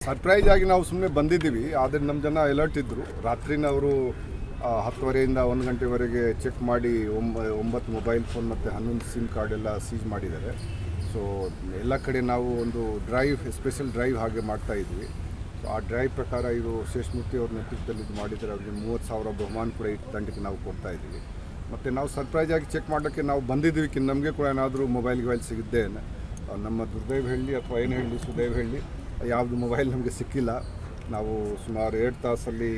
Surprise ಆಗಿ ನಾವು ಸುಮ್ಮನೆ ಬಂದಿದ್ದೀವಿ. ಆದರೆ ನಮ್ಮ ಜನ ಅಲರ್ಟ್ ಇದ್ದರು. ರಾತ್ರಿನ ಅವರು 10:30ಯಿಂದ 1 ಗಂಟೆವರೆಗೆ ಚೆಕ್ ಮಾಡಿ 9 ಮೊಬೈಲ್ ಫೋನ್ ಮತ್ತು 11 ಸಿಮ್ ಕಾರ್ಡ್ ಎಲ್ಲ ಸೀಜ್ ಮಾಡಿದ್ದಾರೆ. ಸೊ ಎಲ್ಲ ಕಡೆ ನಾವು ಒಂದು ಸ್ಪೆಷಲ್ ಡ್ರೈವ್ ಹಾಗೆ ಮಾಡ್ತಾ ಇದ್ವಿ. ಸೊ ಆ ಡ್ರೈವ್ ಪ್ರಕಾರ ಇದು ಶೇಷಮೂರ್ತಿ ಅವ್ರ ನೇತೃತ್ವದಲ್ಲಿ ಇದು ಮಾಡಿದರೆ ಅವ್ರಿಗೆ 30,000 ಬಹುಮಾನ ಕೂಡ ಈ ತಂಡಕ್ಕೆ ನಾವು ಕೊಡ್ತಾ ಇದ್ದೀವಿ. ಮತ್ತು ನಾವು ಸರ್ಪ್ರೈಸ್ ಆಗಿ ಚೆಕ್ ಮಾಡೋಕ್ಕೆ ನಾವು ಬಂದಿದ್ದೀವಿ. ನಮಗೆ ಕೂಡ ಏನಾದರೂ ಮೊಬೈಲ್ ಸಿಗುತ್ತೆ. ನಮ್ಮ ದುರ್ದೈವ ಹೇಳಿ ಅಥವಾ ಏನು ಹೇಳಿ ಸುದೈವ ಹೇಳಿ ಯಾವುದು ಮೊಬೈಲ್ ನಮಗೆ ಸಿಕ್ಕಿಲ್ಲ. ನಾವು ಸುಮಾರು 2 ತಾಸಲ್ಲಿ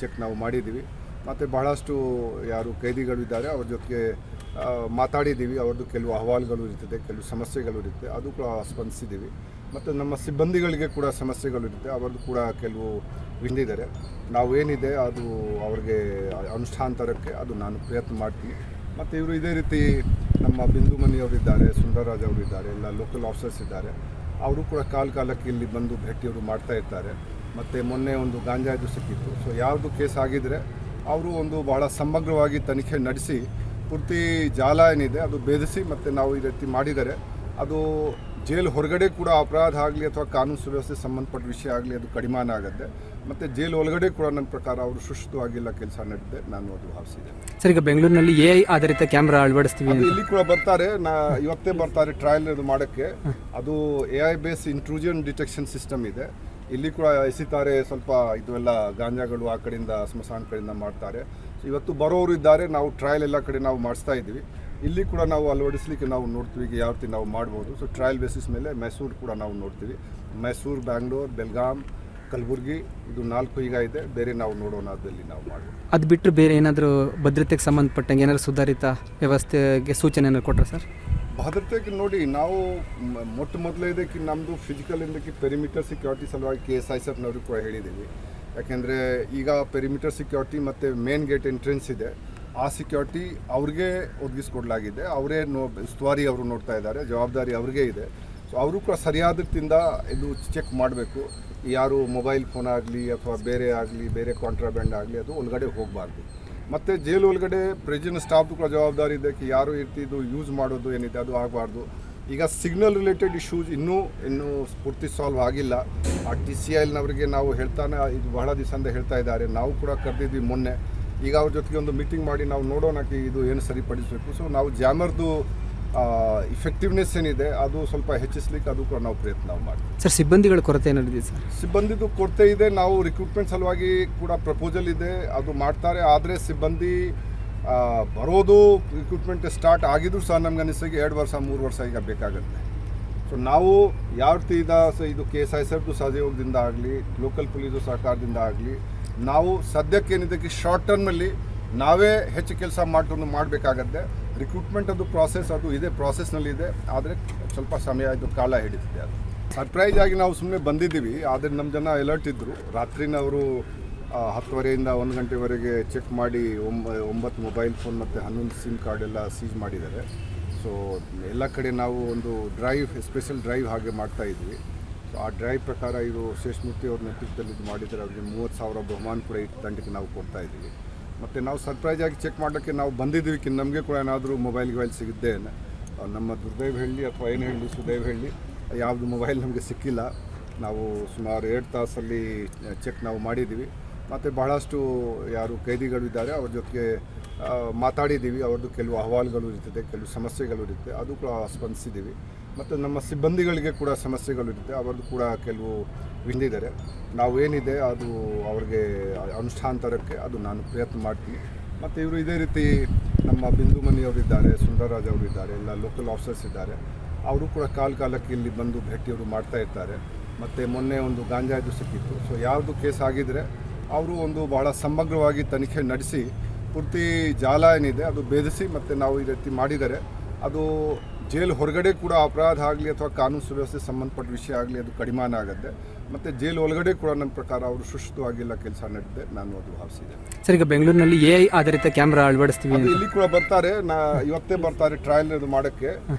ಚೆಕ್ ನಾವು ಮಾಡಿದ್ದೀವಿ. ಮತ್ತು ಬಹಳಷ್ಟು ಯಾರು ಕೈದಿಗಳು ಇದ್ದಾರೆ ಅವ್ರ ಜೊತೆಗೆ ಮಾತಾಡಿದ್ದೀವಿ. ಅವ್ರದ್ದು ಕೆಲವು ಅಹವಾಲುಗಳು ಇರ್ತದೆ, ಕೆಲವು ಸಮಸ್ಯೆಗಳು ಇರುತ್ತೆ, ಅದು ಕೂಡ ಸ್ಪಂದಿಸಿದ್ದೀವಿ. ಮತ್ತು ನಮ್ಮ ಸಿಬ್ಬಂದಿಗಳಿಗೆ ಕೂಡ ಸಮಸ್ಯೆಗಳು ಇರುತ್ತೆ, ಅವ್ರದ್ದು ಕೂಡ ಕೆಲವು ಹಿಂದಿದ್ದಾರೆ. ನಾವು ಏನಿದೆ ಅದು ಅವ್ರಿಗೆ ಅನುಷ್ಠಾನ ತರೋಕ್ಕೆ ಅದು ನಾನು ಪ್ರಯತ್ನ ಮಾಡ್ತೀನಿ. ಮತ್ತು ಇವರು ಇದೇ ರೀತಿ ನಮ್ಮ ಬಿಂದುಮಣಿಯವರಿದ್ದಾರೆ, ಸುಂದರರಾಜ್ ಅವರಿದ್ದಾರೆ, ಎಲ್ಲ ಲೋಕಲ್ ಆಫೀಸರ್ಸ್ ಇದ್ದಾರೆ. ಅವರು ಕೂಡ ಕಾಲಕ್ಕೆ ಇಲ್ಲಿ ಬಂದು ಭೇಟಿಯವರು ಮಾಡ್ತಾ ಇರ್ತಾರೆ. ಮತ್ತು ಮೊನ್ನೆ ಒಂದು ಗಾಂಜಾದು ಸಿಕ್ಕಿತ್ತು. ಸೊ ಯಾವುದು ಕೇಸ್ ಆಗಿದ್ದರೆ ಅವರು ಒಂದು ಭಾಳ ಸಮಗ್ರವಾಗಿ ತನಿಖೆ ನಡೆಸಿ ಪೂರ್ತಿ ಜಾಲ ಏನಿದೆ ಅದು ಭೇದಿಸಿ ಮತ್ತು ನಾವು ಈ ರೀತಿ ಮಾಡಿದರೆ ಅದು ಜೈಲು ಹೊರಗಡೆ ಕೂಡ ಅಪರಾಧ ಆಗಲಿ ಅಥವಾ ಕಾನೂನು ಸುವ್ಯವಸ್ಥೆ ಸಂಬಂಧಪಟ್ಟ ವಿಷಯ ಆಗಲಿ ಅದು ಕಡಿಮೆ ಆಗುತ್ತೆ. ಮತ್ತು ಜೈಲು ಒಳಗಡೆ ಕೂಡ ನನ್ನ ಪ್ರಕಾರ ಅವರು ಸುಷ್ಟವಾಗಿಲ್ಲ ಕೆಲಸ ನಡೆದಿದೆ, ನಾನು ಅದು ಭಾವಿಸಿದ್ದೇನೆ. ಸರ್, ಈಗ ಬೆಂಗಳೂರಿನಲ್ಲಿ AI ಆಧಾರಿತ ಕ್ಯಾಮ್ರಾ ಅಳವಡಿಸ್ತೀವಿ, ಇಲ್ಲಿ ಕೂಡ ಬರ್ತಾರೆ. ಇವತ್ತೇ ಬರ್ತಾರೆ ಟ್ರಯಲ್ ಮಾಡೋಕ್ಕೆ. ಅದು AI base intrusion detection system ಇದೆ. ಇಲ್ಲಿ ಕೂಡ ಎಸಿತಾರೆ ಸ್ವಲ್ಪ ಇದು ಎಲ್ಲ ಗಾಂಜಾಗಳು ಆ ಕಡೆಯಿಂದ ಸ್ಮಶಾನ ಕಡೆಯಿಂದ ಮಾಡ್ತಾರೆ. ಸೊ ಇವತ್ತು ಬರೋರು ಇದ್ದಾರೆ. ನಾವು ಟ್ರಯಲ್ ಎಲ್ಲ ಕಡೆ ನಾವು ಮಾಡಿಸ್ತಾ ಇದ್ದೀವಿ. ಇಲ್ಲಿ ಕೂಡ ನಾವು ಅಳವಡಿಸಲಿಕ್ಕೆ ನಾವು ನೋಡ್ತೀವಿ ಈಗ ಯಾವ ರೀತಿ ನಾವು ಮಾಡ್ಬೋದು. ಸೊ ಟ್ರಯಲ್ ಬೇಸಿಸ್ ಮೇಲೆ ಮೈಸೂರು ಕೂಡ ನಾವು ನೋಡ್ತೀವಿ. ಮೈಸೂರು, ಬ್ಯಾಂಗ್ಳೂರು, ಬೆಳಗಾಂ, ಕಲಬುರಗಿ ಇದು 4 ಈಗ ಇದೆ. ಬೇರೆ ನಾವು ನೋಡೋಣ, ಅದರಲ್ಲಿ ನಾವು ಮಾಡ್ಬೋದು. ಅದು ಬಿಟ್ಟರೆ ಬೇರೆ ಏನಾದರೂ ಭದ್ರತೆಗೆ ಸಂಬಂಧಪಟ್ಟಂಗೆ ಏನಾದರೂ ಸುಧಾರಿತ ವ್ಯವಸ್ಥೆಗೆ ಸೂಚನೆ ಏನಾದ್ರು ಕೊಟ್ಟರೆ ಸರ್? ಭದ್ರತೆಗೆ ನೋಡಿ, ನಾವು ಮೊದಲೇ ಇದಕ್ಕೆ ನಮ್ಮದು ಫಿಸಿಕಲ್ ಇಂದಕ್ಕೆ ಪೆರಿಮೀಟರ್ ಸೆಕ್ಯೂರಿಟಿ ಸಲುವಾಗಿ KSISFನವ್ರಿಗೆ ಕೂಡ ಹೇಳಿದ್ದೀವಿ. ಯಾಕೆಂದರೆ ಈಗ ಪೆರಿಮೀಟರ್ ಸೆಕ್ಯೂರಿಟಿ ಮತ್ತು ಮೇನ್ ಗೇಟ್ ಎಂಟ್ರೆನ್ಸ್ ಇದೆ, ಆ ಸೆಕ್ಯೂರಿಟಿ ಅವ್ರಿಗೆ ಒದಗಿಸ್ಕೊಡ್ಲಾಗಿದೆ. ಅವರೇ ಉಸ್ತುವಾರಿ ಅವರು ನೋಡ್ತಾ ಇದ್ದಾರೆ, ಜವಾಬ್ದಾರಿ ಅವ್ರಿಗೆ ಇದೆ. ಸೊ ಅವರು ಕೂಡ ಸರಿಯಾದ ರೀತಿಯಿಂದ ಇದು ಚೆಕ್ ಮಾಡಬೇಕು. ಯಾರು ಮೊಬೈಲ್ ಫೋನ್ ಆಗಲಿ ಅಥವಾ ಬೇರೆ ಕಾಂಟ್ರಾಬ್ಯಾಂಡ್ ಆಗಲಿ ಅದು ಒಳಗಡೆ ಹೋಗಬಾರ್ದು. ಮತ್ತು ಜೈಲು ಒಳಗಡೆ ಪ್ರಿಸನ್ ಸ್ಟಾಫ್ದು ಕೂಡ ಜವಾಬ್ದಾರಿ ಇದೆ. ಯಾರು ಇದು ಯೂಸ್ ಮಾಡೋದು ಏನಿದೆ ಅದು ಆಗಬಾರ್ದು. ಈಗ ಸಿಗ್ನಲ್ ರಿಲೇಟೆಡ್ ಇಶ್ಯೂಸ್ ಇನ್ನೂ ಪೂರ್ತಿ ಸಾಲ್ವ್ ಆಗಿಲ್ಲ. ಆ TCILನವರಿಗೆ ನಾವು ಇದು ಬಹಳ ದಿವಸದಿಂದ ಹೇಳ್ತಾ ಇದ್ದಾರೆ. ನಾವು ಕೂಡ ಕರೆದಿದ್ವಿ ಮೊನ್ನೆ. ಈಗ ಅವ್ರ ಜೊತೆಗೆ ಒಂದು ಮೀಟಿಂಗ್ ಮಾಡಿ ನಾವು ನೋಡೋಣ ಇದು ಏನು ಸರಿಪಡಿಸಬೇಕು. ಸೊ ನಾವು ಜಾಮರ್ದು ಇಫೆಕ್ಟಿವ್ನೆಸ್ ಏನಿದೆ ಅದು ಸ್ವಲ್ಪ ಹೆಚ್ಚಿಸ್ಲಿಕ್ಕೆ ಅದು ಕೂಡ ನಾವು ಪ್ರಯತ್ನ ಮಾಡ್ತೀವಿ. ಸರ್, ಸಿಬ್ಬಂದಿಗಳ ಕೊರತೆ ಏನಿದೆ ಸರ್? ಸಿಬ್ಬಂದಿದು ಕೊರತೆ ಇದೆ. ನಾವು ರಿಕ್ರೂಟ್ಮೆಂಟ್ ಸಲುವಾಗಿ ಕೂಡ ಪ್ರಪೋಸಲ್ ಇದೆ, ಅದು ಮಾಡ್ತಾರೆ. ಆದರೆ ಸಿಬ್ಬಂದಿ ಬರೋದು ರಿಕ್ರೂಟ್ಮೆಂಟ್ ಸ್ಟಾರ್ಟ್ ಆಗಿದ್ರು ಸಹ ನಮ್ಗೆ ಅನಿಸಿಗೆ 2 ವರ್ಷ 3 ವರ್ಷ ಈಗ ಬೇಕಾಗುತ್ತೆ. ಸೊ ನಾವು ಯಾವ ರೀತಿ ಇದು KSISFದು ಸಹಯೋಗದಿಂದ ಆಗಲಿ, ಲೋಕಲ್ ಪೊಲೀಸು ಸಹಕಾರದಿಂದ ಆಗಲಿ, ನಾವು ಸದ್ಯಕ್ಕೇನಿದ್ದಕ್ಕೆ ಶಾರ್ಟ್ ಟರ್ಮಲ್ಲಿ ನಾವೇ ಹೆಚ್ಚು ಕೆಲಸ ಮಾಡಬೇಕಾಗತ್ತೆ. ರಿಕ್ರೂಟ್ಮೆಂಟ್ ಅದು ಪ್ರಾಸೆಸ್ ಅದು ಇದೆ, ಪ್ರಾಸೆಸ್ನಲ್ಲಿ ಇದೆ. ಆದರೆ ಸ್ವಲ್ಪ ಸಮಯ ಇದು ಕಾಲ ಹಿಡಿತಿದೆ. ಅದು ಸರ್ಪ್ರೈಸ್ ಆಗಿ ನಾವು ಸುಮ್ಮನೆ ಬಂದಿದ್ದೀವಿ. ಆದರೆ ನಮ್ಮ ಜನ ಅಲರ್ಟ್ ಇದ್ದರು. ರಾತ್ರಿನ ಅವರು 10:30ಯಿಂದ 1 ಗಂಟೆವರೆಗೆ ಚೆಕ್ ಮಾಡಿ 9 ಮೊಬೈಲ್ ಫೋನ್ ಮತ್ತು 11 ಸಿಮ್ ಕಾರ್ಡ್ ಎಲ್ಲ ಸೀಜ್ ಮಾಡಿದ್ದಾರೆ. ಸೊ ಎಲ್ಲ ಕಡೆ ನಾವು ಒಂದು ಸ್ಪೆಷಲ್ ಡ್ರೈವ್ ಹಾಗೆ ಮಾಡ್ತಾ ಇದ್ವಿ. ಸೊ ಆ ಡ್ರೈವ್ ಪ್ರಕಾರ ಇದು ಶೇಷಮೂರ್ತಿ ಅವ್ರ ನೇತೃತ್ವದಲ್ಲಿ ಇದು ಮಾಡಿದರೆ ಅವ್ರಿಗೆ 30,000 ಬಹುಮಾನ ಕೂಡ ಈ ತಂಡಕ್ಕೆ ನಾವು ಕೊಡ್ತಾ ಇದ್ದೀವಿ. ಮತ್ತು ನಾವು ಸರ್ಪ್ರೈಸ್ ಆಗಿ ಚೆಕ್ ಮಾಡೋಕ್ಕೆ ನಾವು ಬಂದಿದ್ದೀವಿ. ನಮಗೆ ಕೂಡ ಏನಾದರೂ ಮೊಬೈಲ್ ಸಿಗುತ್ತೆ. ನಮ್ಮ ದುರ್ದೈವ ಹೇಳಿ ಅಥವಾ ಏನು ಹೇಳಿ ಸುದೈವ ಹೇಳಿ ಯಾವುದು ಮೊಬೈಲ್ ನಮಗೆ ಸಿಕ್ಕಿಲ್ಲ. ನಾವು ಸುಮಾರು 2 ತಾಸಲ್ಲಿ ಚೆಕ್ ನಾವು ಮಾಡಿದ್ದೀವಿ. ಮತ್ತು ಬಹಳಷ್ಟು ಯಾರು ಕೈದಿಗಳು ಇದ್ದಾರೆ ಅವ್ರ ಜೊತೆಗೆ ಮಾತಾಡಿದ್ದೀವಿ. ಅವ್ರದ್ದು ಕೆಲವು ಅಹವಾಲುಗಳು ಇರ್ತದೆ, ಕೆಲವು ಸಮಸ್ಯೆಗಳು ಇರುತ್ತೆ, ಅದು ಕೂಡ ಸ್ಪಂದಿಸಿದ್ದೀವಿ. ಮತ್ತು ನಮ್ಮ ಸಿಬ್ಬಂದಿಗಳಿಗೆ ಕೂಡ ಸಮಸ್ಯೆಗಳು ಇರುತ್ತೆ, ಅವ್ರದ್ದು ಕೂಡ ಕೆಲವು ಹಿಂದಿದ್ದಾರೆ. ನಾವು ಏನಿದೆ ಅದು ಅವ್ರಿಗೆ ಅನುಷ್ಠಾನ ತರೋಕ್ಕೆ ಅದು ನಾನು ಪ್ರಯತ್ನ ಮಾಡ್ತೀನಿ. ಮತ್ತು ಇವರು ಇದೇ ರೀತಿ ನಮ್ಮ ಬಿಂದುಮಣಿಯವರಿದ್ದಾರೆ, ಸುಂದರರಾಜ್ ಅವರಿದ್ದಾರೆ, ಎಲ್ಲ ಲೋಕಲ್ ಆಫೀಸರ್ಸ್ ಇದ್ದಾರೆ. ಅವರು ಕೂಡ ಕಾಲಕ್ಕೆ ಇಲ್ಲಿ ಬಂದು ಭೇಟಿಯವರು ಮಾಡ್ತಾ ಇರ್ತಾರೆ. ಮತ್ತು ಮೊನ್ನೆ ಒಂದು ಗಾಂಜಾದು ಸಿಕ್ಕಿತ್ತು. ಸೊ ಯಾವುದು ಕೇಸ್ ಆಗಿದ್ದರೆ ಅವರು ಒಂದು ಭಾಳ ಸಮಗ್ರವಾಗಿ ತನಿಖೆ ನಡೆಸಿ ಪೂರ್ತಿ ಜಾಲ ಏನಿದೆ ಅದು ಭೇದಿಸಿ ಮತ್ತು ನಾವು ಈ ರೀತಿ ಮಾಡಿದರೆ ಅದು ಜೈಲು ಹೊರಗಡೆ ಕೂಡ ಅಪರಾಧ ಆಗಲಿ ಅಥವಾ ಕಾನೂನು ಸುವ್ಯವಸ್ಥೆ ಸಂಬಂಧಪಟ್ಟ ವಿಷಯ ಆಗಲಿ ಅದು ಕಡಿಮೆ ಆಗುತ್ತೆ. ಮತ್ತು ಜೈಲು ಒಳಗಡೆ ಕೂಡ ನನ್ನ ಪ್ರಕಾರ ಅವರು ಸುಷ್ಟವಾಗಿಲ್ಲ ಕೆಲಸ ನಡೆದಿದೆ, ನಾನು ಅದು ಭಾವಿಸಿದ್ದೇನೆ. ಸರ್, ಈಗ ಬೆಂಗಳೂರಿನಲ್ಲಿ AI ಆಧಾರಿತ ಕ್ಯಾಮ್ರಾ ಅಳವಡಿಸ್ತೀವಿ, ಇಲ್ಲಿ ಕೂಡ ಬರ್ತಾರೆ. ಇವತ್ತೇ ಬರ್ತಾರೆ ಟ್ರಯಲ್ ಮಾಡೋಕ್ಕೆ.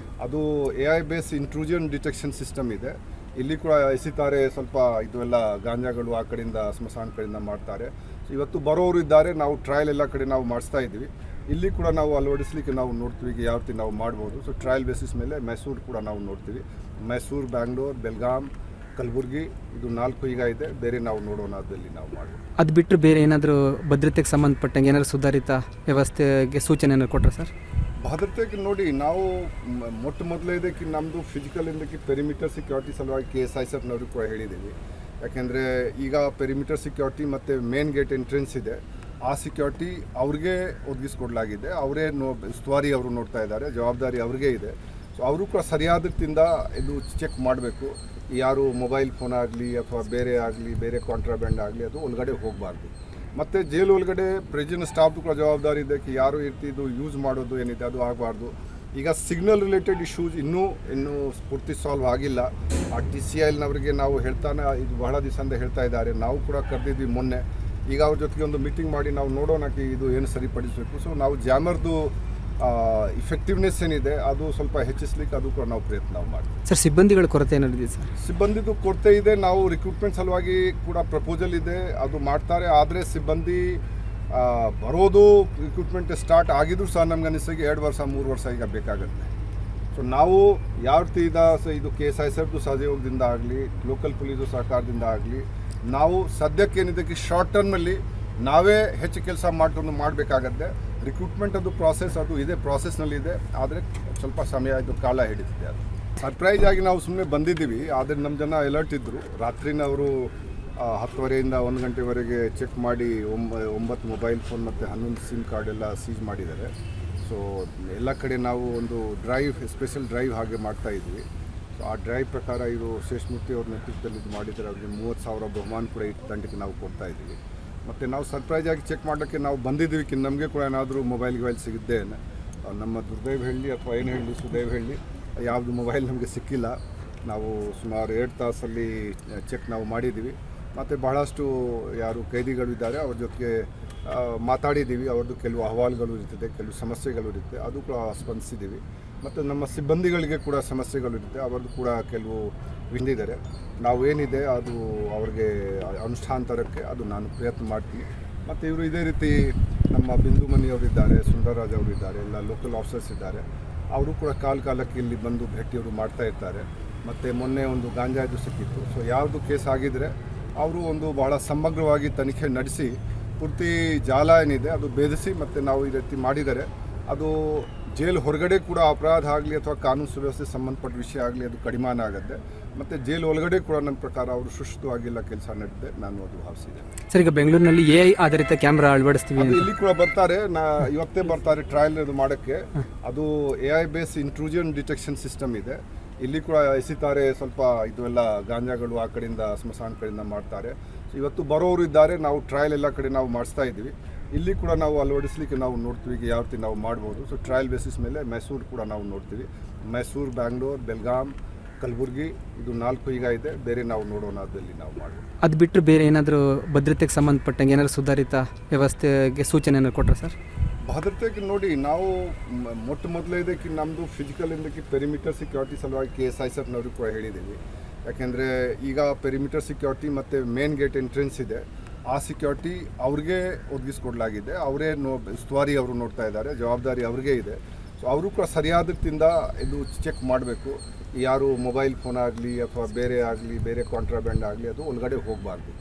ಅದು AI base intrusion detection system ಇದೆ. ಇಲ್ಲಿ ಕೂಡ ಎಸಿತಾರೆ ಸ್ವಲ್ಪ ಇದು ಎಲ್ಲ ಗಾಂಜಾಗಳು ಆ ಕಡೆಯಿಂದ ಸ್ಮಶಾನ ಕಡೆಯಿಂದ ಮಾಡ್ತಾರೆ. ಸೊ ಇವತ್ತು ಬರೋರು ಇದ್ದಾರೆ. ನಾವು ಟ್ರಯಲ್ ಎಲ್ಲ ಕಡೆ ನಾವು ಮಾಡಿಸ್ತಾ ಇದ್ದೀವಿ. ಇಲ್ಲಿ ಕೂಡ ನಾವು ಅಳವಡಿಸಲಿಕ್ಕೆ ನಾವು ನೋಡ್ತೀವಿ ಈಗ ಯಾವ ರೀತಿ ನಾವು ಮಾಡ್ಬೋದು. ಸೊ ಟ್ರಯಲ್ ಬೇಸಿಸ್ ಮೇಲೆ ಮೈಸೂರು ಕೂಡ ನಾವು ನೋಡ್ತೀವಿ. ಮೈಸೂರು, ಬ್ಯಾಂಗ್ಳೂರು, ಬೆಳಗಾಂ, ಕಲಬುರಗಿ ಇದು 4 ಈಗ ಇದೆ. ಬೇರೆ ನಾವು ನೋಡೋಣ, ಅದರಲ್ಲಿ ನಾವು ಮಾಡೋಣ. ಅದು ಬಿಟ್ಟರೆ ಬೇರೆ ಏನಾದರೂ ಭದ್ರತೆಗೆ ಸಂಬಂಧಪಟ್ಟಂಗೆ ಏನಾದರೂ ಸುಧಾರಿತ ವ್ಯವಸ್ಥೆಗೆ ಸೂಚನೆ ಏನಾದ್ರು ಕೊಟ್ಟರೆ ಸರ್? ಭದ್ರತೆಗೆ ನೋಡಿ, ನಾವು ಮೊಟ್ಟ ಮೊದಲೇದಕ್ಕೆ ನಮ್ಮದು ಫಿಸಿಕಲ್ ಇಂದಕ್ಕೆ ಪೆರಿಮೀಟರ್ ಸೆಕ್ಯೂರಿಟಿ ಸಲುವಾಗಿ KSISFನವ್ರಿಗೆ ಕೂಡ ಹೇಳಿದ್ದೀವಿ. ಯಾಕೆಂದರೆ ಈಗ ಪೆರಿಮೀಟರ್ ಸೆಕ್ಯೂರಿಟಿ ಮತ್ತು ಮೇನ್ ಗೇಟ್ ಎಂಟ್ರೆನ್ಸ್ ಇದೆ, ಆ ಸೆಕ್ಯೂರಿಟಿ ಅವ್ರಿಗೆ ಒದಗಿಸ್ಕೊಡ್ಲಾಗಿದೆ. ಅವರೇ ಉಸ್ತುವಾರಿ ಅವರು ನೋಡ್ತಾ ಇದ್ದಾರೆ, ಜವಾಬ್ದಾರಿ ಅವ್ರಿಗೆ ಇದೆ. ಸೊ ಅವರು ಕೂಡ ಸರಿಯಾದ ರೀತಿಯಿಂದ ಇದು ಚೆಕ್ ಮಾಡಬೇಕು. ಯಾರು ಮೊಬೈಲ್ ಫೋನ್ ಆಗಲಿ ಅಥವಾ ಬೇರೆ ಕಾಂಟ್ರಾಬ್ಯಾಂಡ್ ಆಗಲಿ ಅದು ಒಳಗಡೆ ಹೋಗಬಾರ್ದು. ಮತ್ತು ಜೈಲು ಒಳಗಡೆ ಪ್ರೆಸಿಡೆಂಟ್ ಸ್ಟಾಫ್ದು ಕೂಡ ಜವಾಬ್ದಾರಿ ಇದೆ. ಯಾರು ಇದು ಯೂಸ್ ಮಾಡೋದು ಏನಿದೆ ಅದು ಆಗಬಾರ್ದು. ಈಗ ಸಿಗ್ನಲ್ ರಿಲೇಟೆಡ್ ಇಶ್ಯೂಸ್ ಇನ್ನೂ ಪೂರ್ತಿ ಸಾಲ್ವ್ ಆಗಿಲ್ಲ. ಆ TCILನವರಿಗೆ ನಾವು ಹೇಳ್ತಾನೆ ಇದು ಬಹಳ ದಿವಸದಿಂದ ಹೇಳ್ತಾ ಇದ್ದಾರೆ. ನಾವು ಕೂಡ ಕರೆದಿದ್ವಿ ಮೊನ್ನೆ. ಈಗ ಅವ್ರ ಜೊತೆಗೆ ಒಂದು ಮೀಟಿಂಗ್ ಮಾಡಿ ನಾವು ನೋಡೋಣಕ್ಕೆ ಇದು ಏನು ಸರಿಪಡಿಸಬೇಕು. ಸೊ ನಾವು ಜಾಮರ್ದು ಇಫೆಕ್ಟಿವ್ನೆಸ್ ಏನಿದೆ ಅದು ಸ್ವಲ್ಪ ಹೆಚ್ಚಿಸ್ಲಿಕ್ಕೆ ಅದು ಕೂಡ ನಾವು ಪ್ರಯತ್ನ ಮಾಡ್ತೀವಿ. ಸರ್, ಸಿಬ್ಬಂದಿಗಳ ಕೊರತೆ ಏನಾದ್ರು ಇದೆ ಸರ್? ಸಿಬ್ಬಂದಿದು ಕೊರತೆ ಇದೆ. ನಾವು ರಿಕ್ರೂಟ್ಮೆಂಟ್ ಸಲುವಾಗಿ ಕೂಡ ಪ್ರಪೋಸಲ್ ಇದೆ, ಅದು ಮಾಡ್ತಾರೆ. ಆದರೆ ಸಿಬ್ಬಂದಿ ಬರೋದು ರಿಕ್ರೂಟ್ಮೆಂಟ್ ಸ್ಟಾರ್ಟ್ ಆಗಿದ್ರು ಸಹ ನಮ್ಗೆ ಅನಿಸಿಗೆ 2 ವರ್ಷ 3 ವರ್ಷ ಈಗ ಬೇಕಾಗುತ್ತೆ. ಸೊ ನಾವು ಯಾವ ರೀತಿ ಇದು KSISFದು ಸಹಯೋಗದಿಂದ ಆಗಲಿ, ಲೋಕಲ್ ಪೊಲೀಸು ಸಹಕಾರದಿಂದ ಆಗಲಿ, ನಾವು ಸದ್ಯಕ್ಕೇನಿದ್ದಕ್ಕೆ ಶಾರ್ಟ್ ಟರ್ಮಲ್ಲಿ ನಾವೇ ಹೆಚ್ಚು ಕೆಲಸ ಮಾಡ್ಕೊಂಡು ಮಾಡಬೇಕಾಗತ್ತೆ. ರಿಕ್ರೂಟ್ಮೆಂಟ್ ಅದು ಪ್ರಾಸೆಸ್ ಅದು ಇದೆ, ಪ್ರಾಸೆಸ್ನಲ್ಲಿದೆ. ಆದರೆ ಸ್ವಲ್ಪ ಸಮಯ ಇದು ಕಾಲ ಹಿಡಿತಿದೆ. ಅದು ಸರ್ಪ್ರೈಸ್ ಆಗಿ ನಾವು ಸುಮ್ಮನೆ ಬಂದಿದ್ದೀವಿ. ಆದರೆ ನಮ್ಮ ಜನ ಅಲರ್ಟ್ ಇದ್ದರು. ರಾತ್ರಿನ ಅವರು 10:30ಯಿಂದ 1 ಗಂಟೆವರೆಗೆ ಚೆಕ್ ಮಾಡಿ 9 ಮೊಬೈಲ್ ಫೋನ್ ಮತ್ತು 11 ಸಿಮ್ ಕಾರ್ಡ್ ಎಲ್ಲ ಸೀಜ್ ಮಾಡಿದ್ದಾರೆ. ಸೊ ಎಲ್ಲ ಕಡೆ ನಾವು ಒಂದು ಸ್ಪೆಷಲ್ ಡ್ರೈವ್ ಹಾಗೆ ಮಾಡ್ತಾ ಇದ್ವಿ. ಸೊ ಆ ಡ್ರೈವ್ ಪ್ರಕಾರ ಇದು ಶೇಷಮೂರ್ತಿ ಅವ್ರ ನೇತೃತ್ವದಲ್ಲಿ ಇದು ಮಾಡಿದ್ದಾರೆ. ಅವ್ರಿಗೆ 30,000 ಬಹುಮಾನ ಕೂಡ ಈ ತಂಡಕ್ಕೆ ನಾವು ಕೊಡ್ತಾ ಇದ್ದೀವಿ. ಮತ್ತು ನಾವು ಸರ್ಪ್ರೈಸ್ ಆಗಿ ಚೆಕ್ ಮಾಡೋಕ್ಕೆ ನಾವು ಬಂದಿದ್ದೀವಿ. ನಮಗೆ ಕೂಡ ಏನಾದರೂ ಮೊಬೈಲ್ ಸಿಗುತ್ತೆ. ನಮ್ಮ ದುರ್ದೈವ ಹೇಳಿ ಅಥವಾ ಏನು ಹೇಳಿ ಸುದೈವ ಹೇಳಿ ಯಾವುದು ಮೊಬೈಲ್ ನಮಗೆ ಸಿಕ್ಕಿಲ್ಲ. ನಾವು ಸುಮಾರು 2 ತಾಸಲ್ಲಿ ಚೆಕ್ ನಾವು ಮಾಡಿದ್ದೀವಿ. ಮತ್ತು ಬಹಳಷ್ಟು ಯಾರು ಕೈದಿಗಳು ಇದ್ದಾರೆ ಅವ್ರ ಜೊತೆಗೆ ಮಾತಾಡಿದ್ದೀವಿ. ಅವ್ರದ್ದು ಕೆಲವು ಅಹವಾಲುಗಳು ಇರ್ತದೆ, ಕೆಲವು ಸಮಸ್ಯೆಗಳು ಇರುತ್ತೆ, ಅದು ಕೂಡ ಸ್ಪಂದಿಸಿದ್ದೀವಿ. ಮತ್ತು ನಮ್ಮ ಸಿಬ್ಬಂದಿಗಳಿಗೆ ಕೂಡ ಸಮಸ್ಯೆಗಳು ಇರುತ್ತೆ, ಅವ್ರದ್ದು ಕೂಡ ಕೆಲವು ವಿಂದಿದ್ದಾರೆ. ನಾವು ಏನಿದೆ ಅದು ಅವ್ರಿಗೆ ಅನುಷ್ಠಾನ ತರೋಕ್ಕೆ ಅದು ನಾನು ಪ್ರಯತ್ನ ಮಾಡ್ತೀನಿ. ಮತ್ತು ಇವರು ಇದೇ ರೀತಿ ನಮ್ಮ ಬಿಂದು ಮನಿಯವರಿದ್ದಾರೆ, ಸುಂದರರಾಜ್ ಅವರು ಇದ್ದಾರೆ, ಎಲ್ಲ ಲೋಕಲ್ ಆಫೀಸರ್ಸ್ ಇದ್ದಾರೆ. ಅವರು ಕೂಡ ಕಾಲಕ್ಕೆ ಇಲ್ಲಿ ಬಂದು ಭೇಟಿಯವರು ಮಾಡ್ತಾ ಇರ್ತಾರೆ. ಮತ್ತು ಮೊನ್ನೆ ಒಂದು ಗಾಂಜಾದು ಸಿಕ್ಕಿತ್ತು. ಸೊ ಯಾವುದು ಕೇಸ್ ಆಗಿದ್ದರೆ ಅವರು ಒಂದು ಭಾಳ ಸಮಗ್ರವಾಗಿ ತನಿಖೆ ನಡೆಸಿ ಪೂರ್ತಿ ಜಾಲ ಏನಿದೆ ಅದು ಭೇದಿಸಿ ಮತ್ತು ನಾವು ಈ ರೀತಿ ಮಾಡಿದರೆ ಅದು ಜೈಲು ಹೊರಗಡೆ ಕೂಡ ಅಪರಾಧ ಆಗಲಿ ಅಥವಾ ಕಾನೂನು ಸುವ್ಯವಸ್ಥೆ ಸಂಬಂಧಪಟ್ಟ ವಿಷಯ ಆಗಲಿ ಅದು ಕಡಿಮೆ ಆಗುತ್ತೆ. ಮತ್ತು ಜೈಲು ಒಳಗಡೆ ಕೂಡ ನನ್ನ ಪ್ರಕಾರ ಅವರು ಸುಷ್ಟವಾಗಿಲ್ಲ ಕೆಲಸ ನಡೆದಿದೆ, ನಾನು ಅದು ಭಾವಿಸಿದೆ. ಸರ್, ಈಗ ಬೆಂಗಳೂರಿನಲ್ಲಿ AI ಆಧಾರಿತ ಕ್ಯಾಮ್ರಾ ಅಳವಡಿಸ್ತೀವಿ ಅಂತ ಇಲ್ಲಿ ಕೂಡ ಬರ್ತಾರೆ. ಇವತ್ತೇ ಬರ್ತಾರೆ ಟ್ರಯಲ್ ಇದು ಮಾಡೋಕ್ಕೆ. ಅದು AI base intrusion detection system ಇದೆ. ಇಲ್ಲಿ ಕೂಡ ಎಸಿತಾರೆ ಸ್ವಲ್ಪ ಇದು ಎಲ್ಲ ಗಾಂಜಾಗಳು ಆ ಕಡೆಯಿಂದ ಸ್ಮಶಾನ ಕಡೆಯಿಂದ ಮಾಡ್ತಾರೆ. ಸೊ ಇವತ್ತು ಬರೋರು ಇದ್ದಾರೆ. ನಾವು ಟ್ರಯಲ್ ಎಲ್ಲ ಕಡೆ ನಾವು ಮಾಡಿಸ್ತಾ ಇದ್ದೀವಿ. ಇಲ್ಲಿ ಕೂಡ ನಾವು ಅಳವಡಿಸಲಿಕ್ಕೆ ನಾವು ನೋಡ್ತೀವಿ ಯಾವ ರೀತಿ ನಾವು ಮಾಡ್ಬೋದು. ಸೊ ಟ್ರಯಲ್ ಬೇಸಿಸ್ ಮೇಲೆ ಮೈಸೂರು ಕೂಡ ನಾವು ನೋಡ್ತೀವಿ. ಮೈಸೂರು, ಬ್ಯಾಂಗ್ಳೂರು, ಬೆಲ್ಗಾಮ್, ಕಲಬುರಗಿ ಇದು 4 ಈಗ ಇದೆ. ಬೇರೆ ನಾವು ನೋಡೋಣ, ಅದರಲ್ಲಿ ನಾವು ಮಾಡ್ಬೋದು. ಅದು ಬಿಟ್ಟರೆ ಬೇರೆ ಏನಾದರೂ ಭದ್ರತೆಗೆ ಸಂಬಂಧಪಟ್ಟಂಗೆ ಏನಾದರೂ ಸುಧಾರಿತ ವ್ಯವಸ್ಥೆಗೆ ಸೂಚನೆ ಏನಾದ್ರು ಕೊಟ್ಟರೆ ಸರ್? ಭದ್ರತೆಗೆ ನೋಡಿ, ನಾವು ಮೊಟ್ಟ ಮೊದಲೇದಕ್ಕೆ ನಮ್ಮದು ಫಿಸಿಕಲ್ ಇಂದಕ್ಕೆ ಪೆರಿಮೀಟರ್ ಸೆಕ್ಯೂರಿಟಿ ಸಲುವಾಗಿ KSISFನವ್ರಿಗೆ ಕೂಡ ಹೇಳಿದ್ದೀವಿ. ಯಾಕೆಂದರೆ ಈಗ ಪೆರಿಮೀಟರ್ ಸೆಕ್ಯೂರಿಟಿ ಮತ್ತು ಮೇನ್ ಗೇಟ್ ಎಂಟ್ರೆನ್ಸ್ ಇದೆ, ಆ ಸೆಕ್ಯೂರಿಟಿ ಅವ್ರಿಗೆ ಒದಗಿಸ್ಕೊಡ್ಲಾಗಿದೆ. ಅವರೇ ಉಸ್ತುವಾರಿ ಅವರು ನೋಡ್ತಾ ಇದ್ದಾರೆ, ಜವಾಬ್ದಾರಿ ಅವ್ರಿಗೆ ಇದೆ. ಸೊ ಅವರು ಕೂಡ ಸರಿಯಾದ ರೀತಿಯಿಂದ ಇದು ಚೆಕ್ ಮಾಡಬೇಕು. ಯಾರು ಮೊಬೈಲ್ ಫೋನ್ ಆಗಲಿ ಅಥವಾ ಬೇರೆ ಕಾಂಟ್ರಾಬ್ಯಾಂಡ್ ಆಗಲಿ ಅದು ಒಳಗಡೆ ಹೋಗಬಾರ್ದು.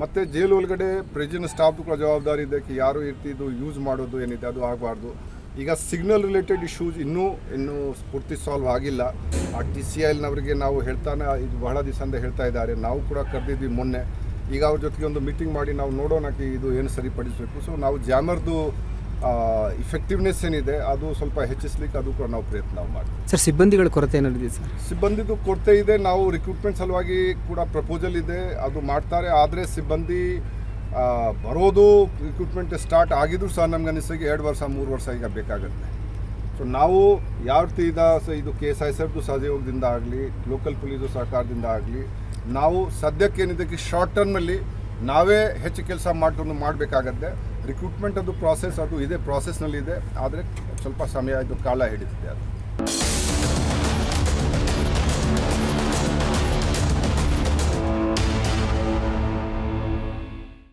ಮತ್ತು ಜೈಲು ಒಳಗಡೆ ಪ್ರೆಸಿಡೆಂಟ್ ಸ್ಟಾಫ್ದು ಕೂಡ ಜವಾಬ್ದಾರಿ ಇದೆ. ಯಾರು ಇದು ಯೂಸ್ ಮಾಡೋದು ಏನಿದೆ ಅದು ಆಗಬಾರ್ದು. ಈಗ ಸಿಗ್ನಲ್ ರಿಲೇಟೆಡ್ ಇಶ್ಯೂಸ್ ಇನ್ನೂ ಪೂರ್ತಿ ಸಾಲ್ವ್ ಆಗಿಲ್ಲ. ಆ TCILನವರಿಗೆ ನಾವು ಹೇಳ್ತಾನೆ ಇದು ಬಹಳ ದಿವಸದಿಂದ ಹೇಳ್ತಾ ಇದ್ದಾರೆ. ನಾವು ಕೂಡ ಕರೆದಿದ್ವಿ ಮೊನ್ನೆ. ಈಗ ಅವ್ರ ಜೊತೆಗೆ ಒಂದು ಮೀಟಿಂಗ್ ಮಾಡಿ ನಾವು ನೋಡೋಣಕ್ಕೆ ಇದು ಏನು ಸರಿಪಡಿಸಬೇಕು. ಸೊ ನಾವು ಜಾಮರ್ದು ಇಫೆಕ್ಟಿವ್ನೆಸ್ ಏನಿದೆ ಅದು ಸ್ವಲ್ಪ ಹೆಚ್ಚಿಸ್ಲಿಕ್ಕೆ ಅದು ಕೂಡ ನಾವು ಪ್ರಯತ್ನ ಮಾಡ್ತೀವಿ. ಸರ್, ಸಿಬ್ಬಂದಿಗಳ ಕೊರತೆ ಏನಾದ್ರು ಇದೆ ಸರ್? ಸಿಬ್ಬಂದಿದು ಕೊರತೆ ಇದೆ. ನಾವು ರಿಕ್ರೂಟ್ಮೆಂಟ್ ಸಲುವಾಗಿ ಕೂಡ ಪ್ರಪೋಸಲ್ ಇದೆ, ಅದು ಮಾಡ್ತಾರೆ. ಆದರೆ ಸಿಬ್ಬಂದಿ ಬರೋದು ರಿಕ್ರೂಟ್ಮೆಂಟ್ ಸ್ಟಾರ್ಟ್ ಆಗಿದ್ರು ಸಹ ನಮ್ಗೆ ಅನಿಸಿಗೆ 2 ವರ್ಷ 3 ವರ್ಷ ಈಗ ಬೇಕಾಗುತ್ತೆ. ಸೊ ನಾವು ಯಾವ ರೀತಿ ಇದು KSISFದು ಸಹಯೋಗದಿಂದ ಆಗಲಿ, ಲೋಕಲ್ ಪೊಲೀಸು ಸಹಕಾರದಿಂದ ಆಗಲಿ, ನಾವು ಸದ್ಯಕ್ಕೇನಿದ್ದಕ್ಕೆ ಶಾರ್ಟ್ ಟರ್ಮಲ್ಲಿ ನಾವೇ ಹೆಚ್ಚು ಕೆಲಸ ಮಾಡ್ಕೊಂಡು ಮಾಡಬೇಕಾಗತ್ತೆ. ರಿಕ್ರೂಟ್ಮೆಂಟ್ ಅದು ಪ್ರಾಸೆಸ್ ಅದು ಇದೆ, ಪ್ರಾಸೆಸ್ನಲ್ಲಿದೆ. ಆದರೆ ಸ್ವಲ್ಪ ಸಮಯ ಇದು ಕಾಲ ಹಿಡಿತಿದೆ. ಅದು